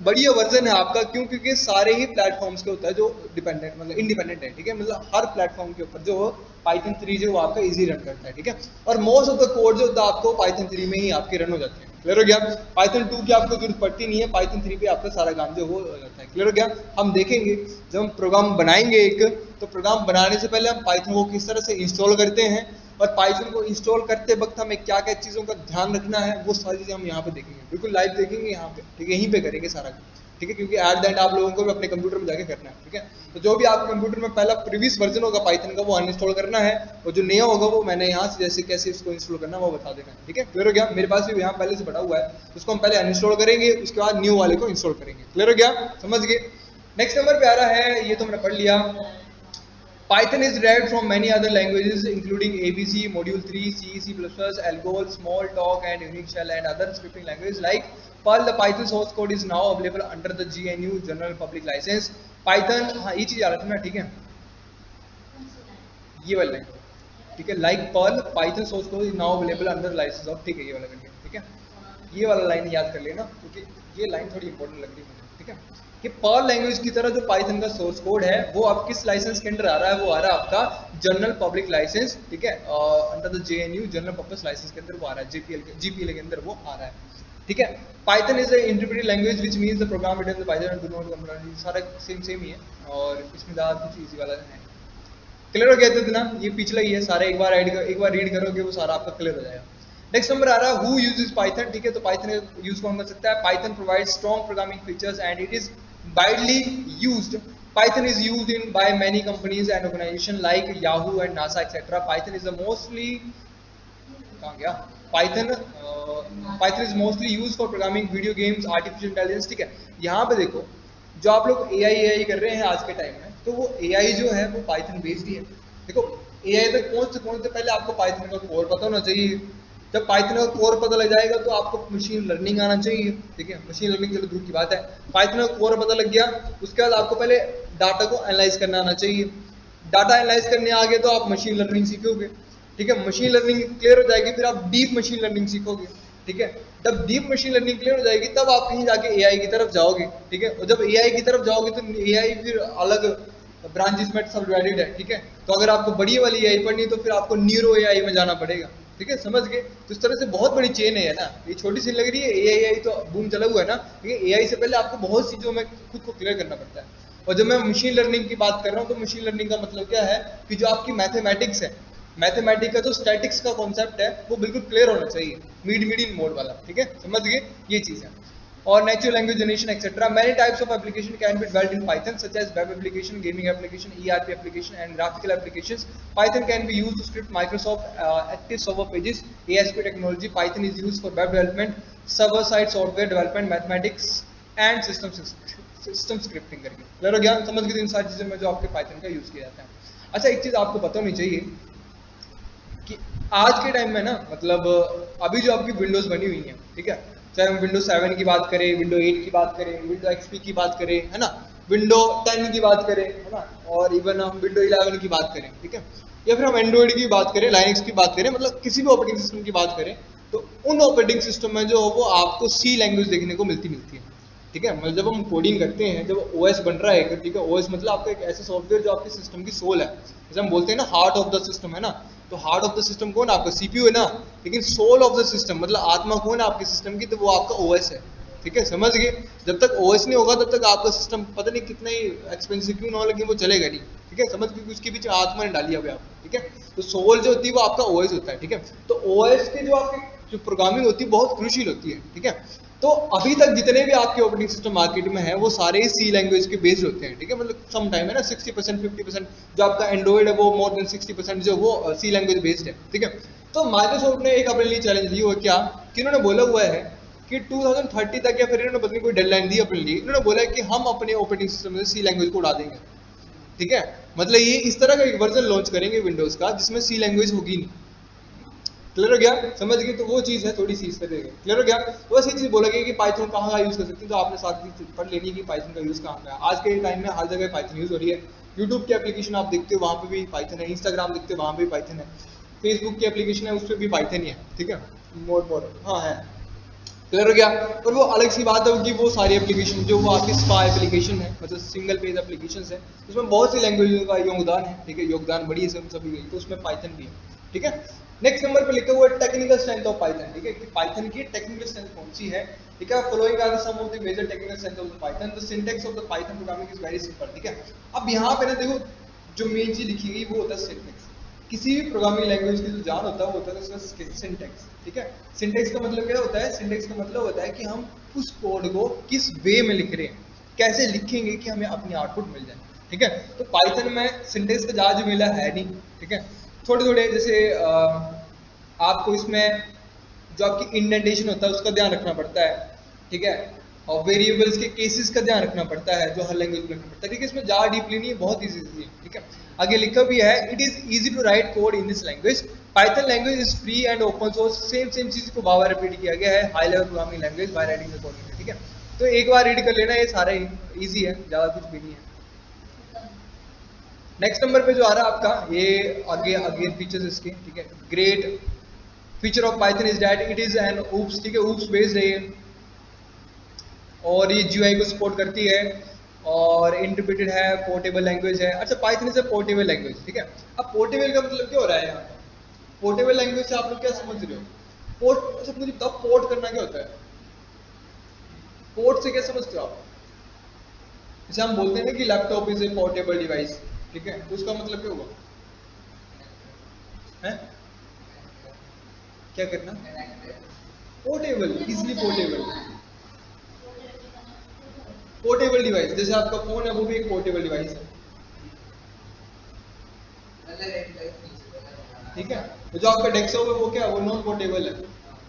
बढ़िया वर्जन है आपका, क्यों, क्योंकि सारे ही प्लेटफॉर्म्स के होता है जो डिपेंडेंट मतलब इंडिपेंडेंट है, ठीक है। मतलब हर प्लेटफॉर्म के ऊपर जो पाइथन 3 जो आपका इजी रन करता है, ठीक है। और मोस्ट ऑफ द कोड जो होता है आपको पाइथन 3 में ही आपके रन हो जाते हैं, क्लियर हो गया। पाइथन 2 की आपको जरूरत पड़ती नहीं है, पाइथन 3 पे आपका सारा काम जो हो जाता है, क्लियर हो गया। हम देखेंगे जब हम प्रोग्राम बनाएंगे एक, तो प्रोग्राम बनाने से पहले हम पाइथन को किस तरह से इंस्टॉल करते हैं, और पाइथन को इंस्टॉल करते वक्त हमें क्या क्या चीज़ों का ध्यान रखना है, वो सारी चीज़ें हम यहाँ पे देखेंगे, बिल्कुल लाइव देखेंगे यहाँ पे, ठीक है। यहीं पे करेंगे सारा, ठीक है, क्योंकि एट द एंड आप लोगों को भी अपने कंप्यूटर में जाके करना है, ठीक है। तो जो भी आपके कंप्यूटर में पहला प्रीवियस वर्जन होगा पाइथन का वो अनइंस्टॉल करना है, और जो नया होगा वो मैंने यहाँ से जैसे कैसे इसको इंस्टॉल करना है वो बता देना है, ठीक है। क्लियर हो गया। मेरे पास भी यहाँ पहले से पड़ा हुआ है, उसको हम पहले अनइंस्टॉल करेंगे, उसके बाद न्यू वाले को इंस्टॉल करेंगे, क्लियर हो गया, समझ गए। नेक्स्ट नंबर पे आ रहा है, ये तो मैंने पढ़ लिया, Python is derived from many other languages including ABC, Module 3, C, C++, Algol, Smalltalk and Unix Shell and other scripting languages like Perl. The Python source code is now available under the GNU General Public License. Python, हाँ ये चीज़ याद रखना, ठीक है, ये वाला line, ठीक है, like Perl, Python source code is now available under license of, ठीक है, ये वाला करके, ठीक है, ये वाला लाइन याद कर लेना क्योंकि ये लाइन थोड़ी इंपॉर्टेंट लग रही है मुझे, ठीक है। कि पर्ल लैंग्वेज की तरह जो पाइथन का सोर्स कोड है वो आप किस लाइसेंस के अंदर आ रहा है, वो आ रहा है आपका जनरल पब्लिक लाइसेंस, ठीक है, under the GNU general purpose license के अंदर वो आ रहा है, जीपीएल के अंदर वो आ रहा है, ठीक है। Python is a interpreted language which means the program written in Python and do not compile, सारा सेम ही है, और इसमें ज़्यादा कुछ इजी वाला है, क्लियर हो गया तो ना, ये पिछला ही है सारा, एक बार रीड करोगे वो सारा आपका क्लियर हो जाएगा। नेक्स्ट नंबर आ रहा है, हु यूजेस पाइथन, ठीक है। तो पाइथन यूज कौन कर सकता है, Python provides strong programming features and it is widely used. Python is used in by many companies and organizations like Yahoo and NASA etc. Python is Python is mostly used for programming video games, artificial intelligence, ठीक है। यहाँ पे देखो जो आप लोग AI कर रहे हैं आज के टाइम में, तो वो AI जो है वो पाइथन बेस्ड ही है। देखो AI तक पहुंचते पहले आपको पाइथन का कोर पता होना चाहिए, जब पाइथन का कोर पता लग जाएगा तो आपको मशीन लर्निंग आना चाहिए, ठीक है। मशीन लर्निंग चलो दूर की बात है, पाइथन का कोर पता लग गया, उसके बाद आपको पहले डाटा को एनालाइज करना आना चाहिए, डाटा एनालाइज करने आ गए तो आप मशीन लर्निंग सीखोगे, ठीक है। मशीन लर्निंग क्लियर हो जाएगी फिर आप डीप मशीन लर्निंग सीखोगे, ठीक है। जब डीप मशीन लर्निंग क्लियर हो जाएगी तब आप कहीं जाके AI की तरफ जाओगे, ठीक है। और जब AI की तरफ जाओगे तो AI फिर अलग ब्रांचेस में सब डिवाइडेड है, ठीक है। तो अगर आपको बड़ी वाली AI पढ़नी तो फिर आपको न्यूरो AI में जाना पड़ेगा, ठीक है, समझ गए। तो इस तरह से बहुत बड़ी चेन है ना, ये छोटी सी लग रही है, AI तो बूम चला हुआ है ना, ठीक है। AI से पहले आपको बहुत सी चीजों में खुद को क्लियर करना पड़ता है। और जब मैं मशीन लर्निंग की बात कर रहा हूँ तो मशीन लर्निंग का मतलब क्या है कि जो आपकी मैथमेटिक्स है, मैथमेटिक्स का जो स्टैटिक्स का कॉन्सेप्ट है वो बिल्कुल क्लियर होना चाहिए, मीडियम मोड वाला, ठीक है, समझ गए, ये चीज है। और natural language generation etc. Many types of application can be developed in Python such as web application, gaming application, ERP application and graphical applications. Python can be used to script Microsoft Active Server pages, ASP technology. Python is used for web development, server side software development, mathematics and system scripting करके, clear हो गया, समझ गए इन सारी चीजों में जो आपके Python का यूज किया जाता है। अच्छा एक चीज आपको पता होनी चाहिए कि आज के टाइम में ना, मतलब अभी जो आपकी विंडोज बनी हुई है, ठीक है, चाहे हम विंडोज 7 की बात करें, विंडो 8 की बात करें, विंडो XP की बात करें, है ना, विंडो 10 की बात करें, है ना, और इवन हम विंडो 11 की बात करें, ठीक है, या फिर हम एंड्रॉइड की बात करें, लाइनक्स की बात करें, मतलब किसी भी ऑपरेटिंग सिस्टम की बात करें, तो उन ऑपरेटिंग सिस्टम में जो वो आपको सी लैंग्वेज देखने को मिलती है, ठीक है। मतलब जब हम कोडिंग करते हैं, जब ओएस बन रहा है, ठीक है, ओएस मतलब आपका एक ऐसा सॉफ्टवेयर जो आपके सिस्टम की सोल है, जैसे हम बोलते हैं ना हार्ट ऑफ द सिस्टम, है ना, तो हार्ट ऑफ द सिस्टम कौन, आपका सीपीयू है ना, लेकिन सोल ऑफ द सिस्टम मतलब आत्मा कौन है आपके सिस्टम की, तो वो आपका ओएस है, ठीक है, समझ गए। जब तक ओएस नहीं होगा तब तक आपका सिस्टम पता नहीं कितना ही एक्सपेंसिव क्यों ना हो, लेकिन वो चलेगा नहीं, ठीक है, समझ गए, उसके पीछे आत्मा ने डाली अभी आप, ठीक है। तो सोल जो होती है वो आपका ओएस होता है, ठीक है। तो ओएस की जो आपकी जो प्रोग्रामिंग होती है बहुत क्रूशियल होती है, ठीक है। तो अभी तक जितने भी आपके ऑपरेटिंग सिस्टम मार्केट में है वो सारे सी लैंग्वेज के बेस्ड होते हैं, ठीक है, मतलब सम टाइम है ना 60% 50% जो आपका एंड्रॉइड है वो मोर देन 60% जो वो सी लैंग्वेज बेस्ड है, ठीक है। तो माइक्रोसॉफ्ट ने एक अपने लिए चैलेंज लिया हुआ क्या कि इन्होंने बोला हुआ है कि 2030 तक या फिर इन्होंने पता नहीं कोई डेडलाइन दी अपने लिए, इन्होंने बोला है कि हम अपने ऑपरेटिंग सिस्टम में सी लैंग्वेज को उड़ा देंगे, ठीक है। मतलब ये इस तरह का एक वर्जन लॉन्च करेंगे विंडोज का जिसमें सी लैंग्वेज होगी नहीं, क्लियर हो गया, समझ गए। तो वो चीज है थोड़ी सी इस तरह की, क्लियर हो गया। तो बस ये चीज बोला गया कि पाइथन कहाँ यूज कर सकते हैं, तो आपने साथ ही पढ़ लेनी कि पाइथन का यूज कहाँ का है। आज के टाइम में हर जगह पाइथन यूज हो रही है, यूट्यूब की एप्लीकेशन आप देखते हो वहां पे भी पाइथन है, इंस्टाग्राम देखते हो वहां पे भी पाइथन है, फेसबुक की एप्लीकेशन है उस पर भी पाइथन ही है, ठीक है, मोर हाँ है, क्लियर हो गया। और वो अलग सी बात है कि वो सारी एप्लीकेशन जो वो आपकी स्पा एप्लीकेशन है, मतलब सिंगल पेज एप्लीकेशन है, उसमें बहुत सी लैंग्वेज का योगदान है, ठीक है, योगदान बड़ी है सभी गई, तो उसमें पाइथन भी है, ठीक है। नेक्स्ट नंबर पे लिखा हुआ है टेक्निकल स्ट्रेंथ ऑफ पाइथन, ठीक है, कि पाइथन की टेक्निकल स्ट्रेंथ कौन सी है, ठीक है। Following are some of the major technical strength of the Python, the syntax of the Python programming is very simple, ठीक है। अब यहाँ पे ना देखो जो मेन चीज लिखी गई वो होता है सिंटैक्स, किसी भी प्रोग्रामिंग लैंग्वेज की जो जान होता है वो होता है उसका सिंटैक्स, ठीक है। सिंटैक्स का मतलब क्या होता है, सिंटैक्स का मतलब होता है कि हम उस कोड को किस वे में लिख रहे हैं, कैसे लिखेंगे कि हमें अपनी आउटपुट मिल जाए, ठीक है। तो पाइथन में सिंटैक्स का ज्यादा मिला है नहीं, ठीक है, थोड़े थोड़े जैसे आपको इसमें जो आपकी इंडेंटेशन होता है उसका ध्यान रखना पड़ता है, ठीक है, और वेरिएबल्स के केसेस का ध्यान रखना पड़ता है जो हर लैंग्वेज में रखना पड़ता है, ठीक है। इसमें ज़्यादा डीपली नहीं है, बहुत इजी है, ठीक है। आगे लिखा भी है it is easy to write code in this language, Python language is free and open source, same चीज को बार रिपीट किया गया है, high level programming language by writing the code, ठीक है। तो एक बार रीड कर लेना, ये सारा इजी है, ज़्यादा कुछ भी नहीं है। नेक्स्ट नंबर पे जो आ रहा है आपका ये आगे फीचर्स इसके, ठीक है, great feature of Python is that it is an oops, ठीक है, oops बेस्ड है ये, और ये GUI को सपोर्ट करती है और इंटरप्रेटेड है, पोर्टेबल लैंग्वेज है। अच्छा Python is a portable language, ठीक है। अब पोर्टेबल का मतलब क्या हो रहा है यहाँ पर, पोर्टेबल लैंग्वेज से आप लोग क्या समझ रहे हो, पोर्ट, अच्छा मुझे बताओ पोर्ट करना क्या होता है, पोर्ट से क्या समझते हो आप, जैसे हम बोलते हैं ना कि laptop is a portable device, ठीक है, तो उसका मतलब क्या हुआ है, क्या करना, portable, easily portable, portable device, जैसे आपका फोन है वो भी एक पोर्टेबल डिवाइस है, ठीक है। तो जो आपका डेस्कटॉप है वो क्या, वो नॉन पोर्टेबल है,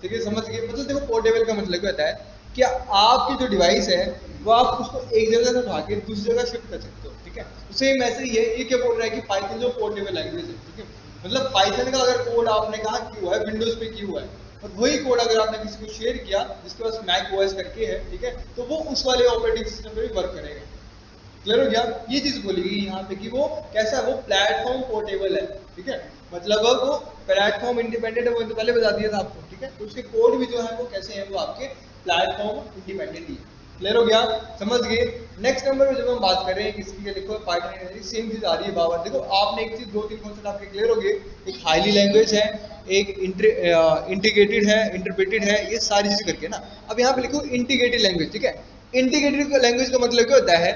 ठीक है, समझ गए। मतलब देखो पोर्टेबल का मतलब क्या होता है कि आपकी जो डिवाइस है वो आप उसको एक जगह से उठा के दूसरी जगह शिफ्ट कर सकते हो, ठीक है। तो सेम ऐसे ही है, ये क्या बोल रहा है कि पाइथन जो पोर्टेबल लैंग्वेज है, ठीक है, मतलब पाइथन का अगर कोड आपने कहा कि हुआ है विंडोज पे की हुआ है, और वही कोड अगर आपने किसी को शेयर किया जिसके पास मैक ओएस करके है, ठीक है, तो वो उस वाले ऑपरेटिंग सिस्टम पे भी वर्क करेगा, क्लियर हो गया। ये चीज बोली गई यहाँ पे कि वो कैसा है, वो प्लेटफॉर्म पोर्टेबल है, ठीक है, मतलब वो प्लेटफॉर्म इंडिपेंडेंट है, वो तो पहले बता दिया था आपको, ठीक है। तो उसके कोड भी जो है वो कैसे हैं, वो आपके प्लेटफॉर्म इंडिपेंडेंट ही है, क्लियर हो गया, समझ गए। नेक्स्ट नंबर पे जब हम बात कर रहे हैं किसकी के लिखो पाइथन, सेम चीज आ रही है बावर, देखो आपने एक चीज दो तीन कॉन्सेप्ट आपके क्लियर हो गए, एक हाईली लैंग्वेज है, एक इंटीग्रेटेड है, इंटरप्रेटेड है, ये सारी चीज करके ना। अब यहाँ पे लिखो इंटीग्रेटेड लैंग्वेज, ठीक है। इंटीग्रेटेड लैंग्वेज का मतलब क्या होता है,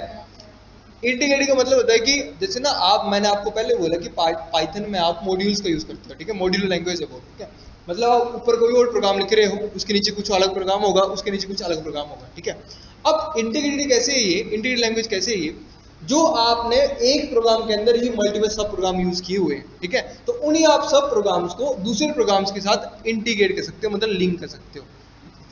इंटीग्रेटेड का मतलब होता है कि जैसे ना आप, मैंने आपको पहले बोला कि पाइथन में आप मॉड्यूल्स का यूज करते हो, ठीक है, मॉड्यूलर लैंग्वेज है वो, ठीक है, मतलब आप ऊपर कोई और प्रोग्राम लिख रहे हो, उसके नीचे कुछ अलग प्रोग्राम होगा, उसके नीचे कुछ अलग प्रोग्राम होगा, ठीक है। अब इंटीग्रेटेड कैसे है ये, इंटीग्रेटेड लैंग्वेज कैसे है ये, जो आपने एक प्रोग्राम के अंदर ही मल्टीपल सब प्रोग्राम यूज किए हुए हैं, ठीक है, तो उन्हीं आप सब प्रोग्राम्स को दूसरे प्रोग्राम्स के साथ इंटीग्रेट कर सकते हो, मतलब लिंक कर सकते हो,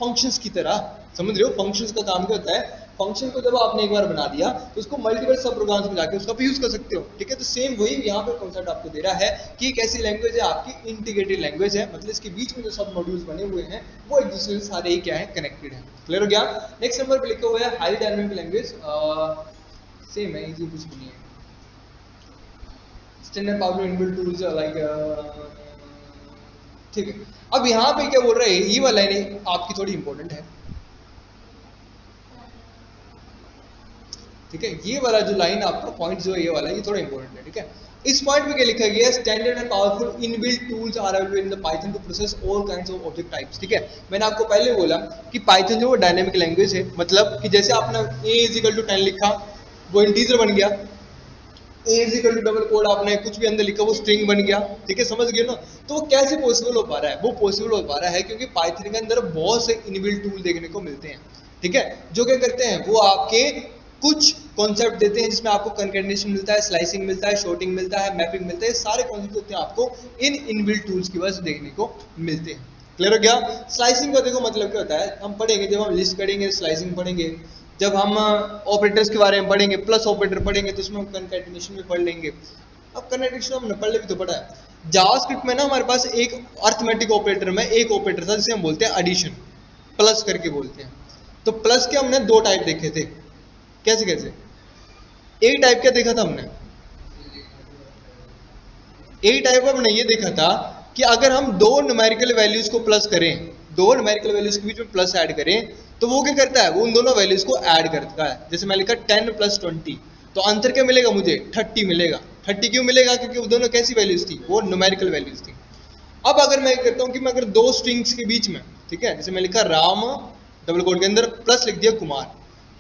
फंक्शंस की तरह, समझ रहे हो। फंक्शंस का काम क्या होता है, फंक्शन को जब आपने एक बार बना दिया तो उसको मल्टीपल सब प्रोग्राम्स में जाके उसका भी यूज कर सकते हो, ठीक है। तो सेम वही यहाँ पे कॉन्सेप्ट आपको दे रहा है कि एक ऐसी लैंग्वेज है आपकी इंटीग्रेटेड लैंग्वेज है, मतलब इसके बीच में जो सब मॉड्यूल्स बने हुए हैं वो एक दूसरे से सारे ही क्या है, कनेक्टेड है, क्लियर हो गया। नेक्स्ट नंबर पे लिखा हुआ है हाई डायनामिक लैंग्वेज, सेम है, इजी कुछ भी नहीं है। Standard power inbuilt tools like, ठीक है। अब यहाँ पे क्या बोल रहे हैं, ये वाला लाइन आपकी थोड़ी इंपॉर्टेंट है, ठीक है। ये वाला जो लाइन आपका पॉइंट जो है ये वाला, ये थोड़ा इंपॉर्टेंट है, ठीक है। इस पॉइंट पे क्या लिखा गया है, standard and powerful inbuilt tools are available in the Python to process all kinds of object types, ठीक है। मैंने आपको पहले बोला कि पाइथन जो वो डायनेमिक लैंग्वेज है, मतलब कि जैसे आपने a = 10 लिखा, वो इंटीजर बन गया, a = डबल कोड आपने कुछ भी अंदर लिखा वो स्ट्रिंग बन गया, ठीक है, समझ गए ना। तो वो कैसे पॉसिबल हो पा रहा है, वो पॉसिबल हो पा रहा है क्योंकि पाइथन के अंदर बहुत से इनबिल्ट टूल देखने को मिलते हैं, ठीक है, जो क्या करते हैं, वो आपके कुछ कॉन्सेप्ट देते हैं जिसमें आपको कंकैटिनेशन मिलता है, स्लाइसिंग मिलता है, शॉर्टिंग मिलता है, मैपिंग मिलता है, सारे कॉन्सेप्ट होते हैं आपको इन इनबिल्ट टूल्स की वजह से देखने को मिलते हैं। क्लियर हो गया। स्लाइसिंग का देखो मतलब क्या होता है, हम पढ़ेंगे जब हम लिस्ट करेंगे, स्लाइसिंग पढ़ेंगे, जब हम ऑपरेटर्स के बारे में पढ़ेंगे, प्लस ऑपरेटर पढ़ेंगे, तो उसमें हम कंकैटिनेशन भी पढ़ लेंगे। अब कंकैटिनेशन हमने पढ़ ले भी तो पढ़ा है। जावास्क्रिप्ट में ना हमारे पास एक अरिथमेटिक ऑपरेटर में एक ऑपरेटर था जिसे हम बोलते हैं एडिशन, प्लस करके बोलते हैं। तो प्लस के हमने दो टाइप देखे थे, कैसे कैसे, एक टाइप क्या देखा था हमने, एक टाइप हमने ये देखा था कि अगर हम दो न्यूमेरिकल वैल्यूज को प्लस करें, दो न्यूमेरिकल वैल्यूज के बीच में प्लस ऐड करें, तो वो क्या करता है, वो उन दोनों वैल्यूज को ऐड करता है। जैसे मैं लिखा 10 + 20, तो आंसर क्या मिलेगा मुझे, 30 मिलेगा। 30 क्यों मिलेगा, क्योंकि वो दोनों कैसी वैल्यूज थी, वो न्यूमेरिकल वैल्यूज थी। अब अगर मैं करता हूँ कि मैं अगर दो स्ट्रिंग्स के बीच में, ठीक है, जैसे मैं लिखा राम डबल कोट के अंदर प्लस लिख दिया कुमार,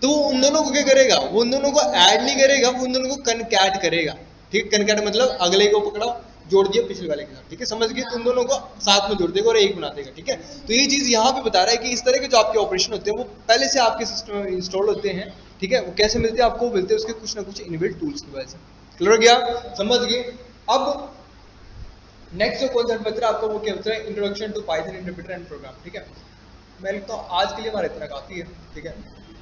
तो वो उन दोनों को क्या करेगा, वो उन दोनों को ऐड नहीं करेगा, वो उन दोनों को कनकैट करेगा, ठीक। कनकैट मतलब अगले को पकड़ा जोड़ दिया पिछले वाले के साथ, ठीक है, समझ गए, उन दोनों को साथ में जोड़ देगा और एक बना देगा, ठीक है। तो ये चीज यहाँ पे बता रहा है कि इस तरह के जो आपके ऑपरेशन होते हैं वो पहले से आपके सिस्टम में इंस्टॉल होते हैं, ठीक है। वो कैसे मिलते हैं आपको, मिलते हैं उसके कुछ ना कुछ इनबिल्ट टूल्स की वजह से। क्लियर हो गया, समझ गए। अब नेक्स्ट जो कॉन्सेप्ट बच रहा है आपको वो क्या बच रहा है, introduction to Python interpreter and program, ठीक है। मैं लिखता हूँ आज के लिए हमारा इतना काफी है, ठीक है।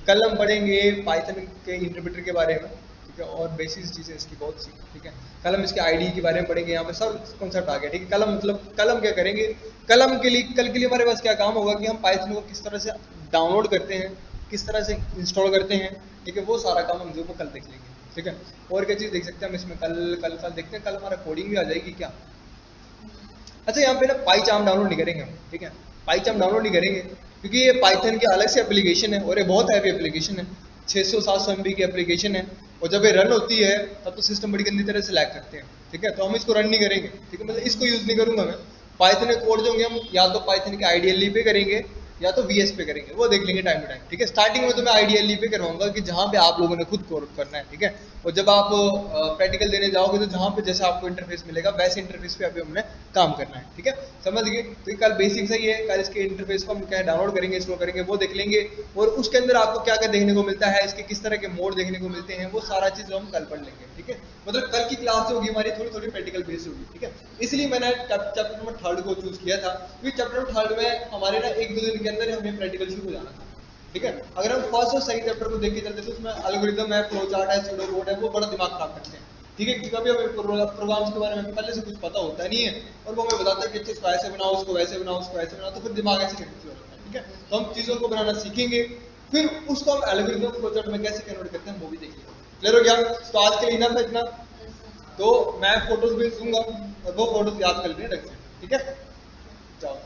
कल हम पढ़ेंगे पाइथन के इंटरप्रेटर के बारे में, ठीक है, और बेसिक चीजें इसकी बहुत सी, ठीक है। कल हम इसके आईडी के बारे में पढ़ेंगे, यहाँ पे सब कॉन्सेप्ट आ गया, ठीक है। कल हम मतलब कल हम क्या करेंगे, कल के लिए हमारे पास क्या काम होगा कि हम पाइथन को किस तरह से डाउनलोड करते हैं, किस तरह से इंस्टॉल करते हैं, ठीक है, वो सारा काम हम जो कल देख लेंगे, ठीक है। और क्या चीज देख सकते हैं हम इसमें, कल देखते हैं, कल हमारा कोडिंग भी आ जाएगी क्या। अच्छा, यहाँ पे ना पाइचार्म डाउनलोड नहीं करेंगे हम, ठीक है, पाइचार्म डाउनलोड नहीं करेंगे क्योंकि ये पाइथन की अलग से एप्लीकेशन है और ये बहुत हैवी एप्लीकेशन है, 600-700 MB की एप्लीकेशन है, और जब ये रन होती है तब तो सिस्टम बड़ी गंदी तरह से लैग करते हैं, ठीक है। तो हम इसको रन नहीं करेंगे, ठीक है, मतलब इसको यूज नहीं करूंगा मैं। पाइथन के कोड जो होंगे हम या तो पाइथन के आईडीएलई पे करेंगे या तो VS पे करेंगे, वो देख लेंगे टाइम टू टाइम, ठीक है। स्टार्टिंग में तो मैं आईडीएलई पे करवाऊंगा कि जहाँ पे आप लोगों ने खुद कोड करना है, ठीक है। और जब आप प्रैक्टिकल देने जाओगे तो जहाँ पे जैसे आपको इंटरफेस मिलेगा वैसे इंटरफेस पे अभी हमने काम करना है, ठीक है, समझ गए। तो कल बेसिक सही है, कल इसके इंटरफेस को हम क्या डाउनलोड करेंगे, इंस्टॉल करेंगे, वो देख लेंगे, और उसके अंदर आपको क्या क्या देखने को मिलता है, इसके किस तरह के मोड देखने को मिलते हैं, वो सारा चीज हम कल पढ़ लेंगे, ठीक है। मतलब कल की क्लास जो होगी हमारी थोड़ी थोड़ी प्रैक्टिकल बेस्ड होगी, ठीक है। इसलिए मैंने चैप्टर नंबर 3 को चूज किया था, क्योंकि चैप्टर नंबर 3 में हमारे ना 1-2 दिन के अंदर हमें प्रैक्टिकल शुरू हो जाना था, ठीक है। अगर हम फर्स्ट और सेकंड चैप्टर को देख के चलते तो उसमें एल्गोरिथम है, फ्लो चार्ट है, स्यूडो कोड है, वो बड़ा दिमाग खराब करते हैं, ठीक है, क्योंकि अभी हमें प्रोग्राम्स के बारे में पहले से कुछ पता होता नहीं है, और वो हमें बताता है कि इसको ऐसे बनाओ, उसको वैसे बनाओ, उसको ऐसे बनाओ, तो फिर दिमाग ऐसे करते रहता है, ठीक है। तो हम चीजों को बनाना सीखेंगे, फिर उसको हम एल्गोरिथम फ्लो चार्ट में कैसे कन्वर्ट करते हैं वो भी देखेंगे। क्लियर हो गया। तो आज के लिए इनफ है इतना, तो मैं फोटोज भेज दूंगा और वो फोटोज याद कर लेना रख, ठीक है, जाओ।